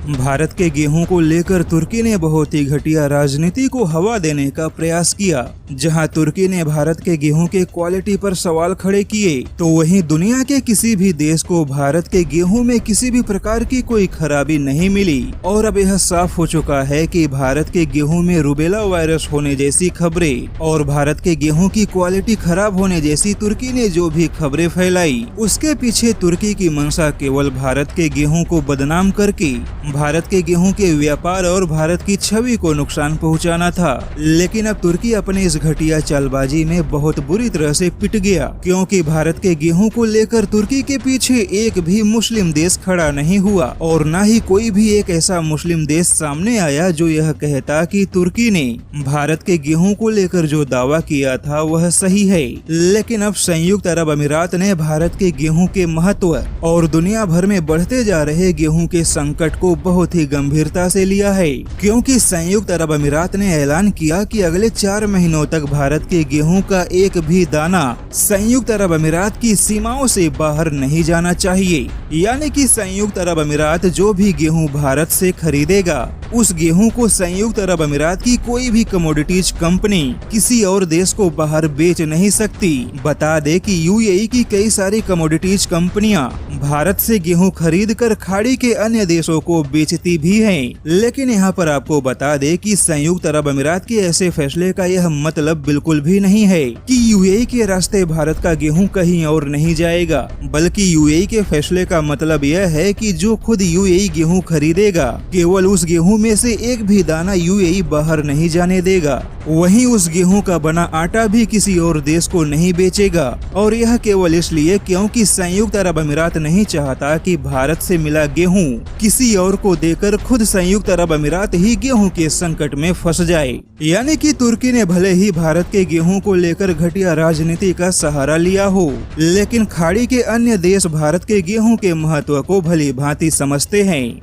भारत के गेहूं को लेकर तुर्की ने बहुत ही घटिया राजनीति को हवा देने का प्रयास किया। जहां तुर्की ने भारत के गेहूं के क्वालिटी पर सवाल खड़े किए, तो वहीं दुनिया के किसी भी देश को भारत के गेहूं में किसी भी प्रकार की कोई खराबी नहीं मिली। और अब यह साफ हो चुका है कि भारत के गेहूं में रूबेला वायरस होने जैसी खबरें और भारत के गेहूं की क्वालिटी खराब होने जैसी तुर्की ने जो भी खबरें फैलाई, उसके पीछे तुर्की की मंशा केवल भारत के गेहूं को बदनाम करके भारत के गेहूं के व्यापार और भारत की छवि को नुकसान पहुंचाना था। लेकिन अब तुर्की अपने इस घटिया चालबाजी में बहुत बुरी तरह से पिट गया, क्योंकि भारत के गेहूं को लेकर तुर्की के पीछे एक भी मुस्लिम देश खड़ा नहीं हुआ और न ही कोई भी एक ऐसा मुस्लिम देश सामने आया जो यह कहता कि तुर्की ने भारत के गेहूं को लेकर जो दावा किया था वह सही है। लेकिन अब संयुक्त अरब अमीरात ने भारत के गेहूं के महत्व और दुनिया भर में बढ़ते जा रहे गेहूं के संकट को बहुत ही गंभीरता से लिया है, क्योंकि संयुक्त अरब अमीरात ने ऐलान किया कि अगले 4 महीनों तक भारत के गेहूं का एक भी दाना संयुक्त अरब अमीरात की सीमाओं से बाहर नहीं जाना चाहिए। यानी कि संयुक्त अरब अमीरात जो भी गेहूं भारत से खरीदेगा, उस गेहूं को संयुक्त अरब अमीरात की कोई भी कमोडिटीज कंपनी किसी और देश को बाहर बेच नहीं सकती। बता दे कि यूएई की कई सारी कमोडिटीज कंपनियां भारत से गेहूं खरीद कर खाड़ी के अन्य देशों को बेचती भी हैं। लेकिन यहाँ पर आपको बता दे कि संयुक्त अरब अमीरात के ऐसे फैसले का यह मतलब बिल्कुल भी नहीं है कि यूएई के रास्ते भारत का गेहूं कहीं और नहीं जाएगा, बल्कि यूएई के फैसले का मतलब यह है कि जो खुद यूएई गेहूं खरीदेगा, केवल उस गेहूं में से एक भी दाना यूएई बाहर नहीं जाने देगा। वहीं उस गेहूं का बना आटा भी किसी और देश को नहीं बेचेगा, और यह केवल इसलिए क्योंकि संयुक्त अरब अमीरात नहीं चाहता कि भारत से मिला गेहूं किसी और को देकर खुद संयुक्त अरब अमीरात ही गेहूं के संकट में फंस जाए। यानी कि तुर्की ने भले ही भारत के गेहूं को लेकर घटिया राजनीति का सहारा लिया हो, लेकिन खाड़ी के अन्य देश भारत के गेहूं के महत्व को भली भांति समझते हैं।